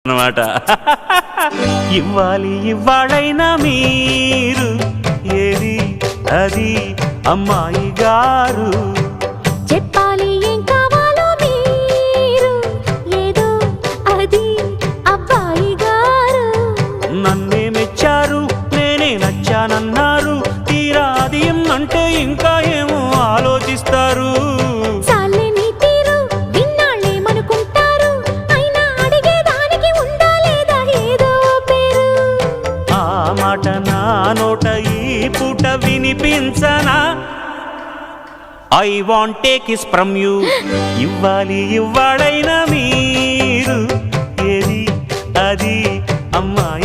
అన్నమాట. ఇవ్వాలి ఇవ్వాళైనా మీరు ఏది అది అమ్మాయి గారు, చెప్పాలి ఏం కావాలో మీరు ఏదో అది అబ్బాయి గారు. నన్నే మెచ్చారు నేనే నచ్చానన్నారు, తీరా అది అంటే ఇంకా ఏమో ఆలోచిస్తారు. చాలే నీ తీరు విన్నాళ్ళేమనుకుంటారు, అయినా అడిగేదానికి ఉందా లేదా ఏదో పేరు. ఆ మాట నా నోట ఈ పూట వినిపించనా, I want take kiss from you. ఇవ్వాలి ఇవ్వాళైనా మీరు ఏది అది అమ్మాయి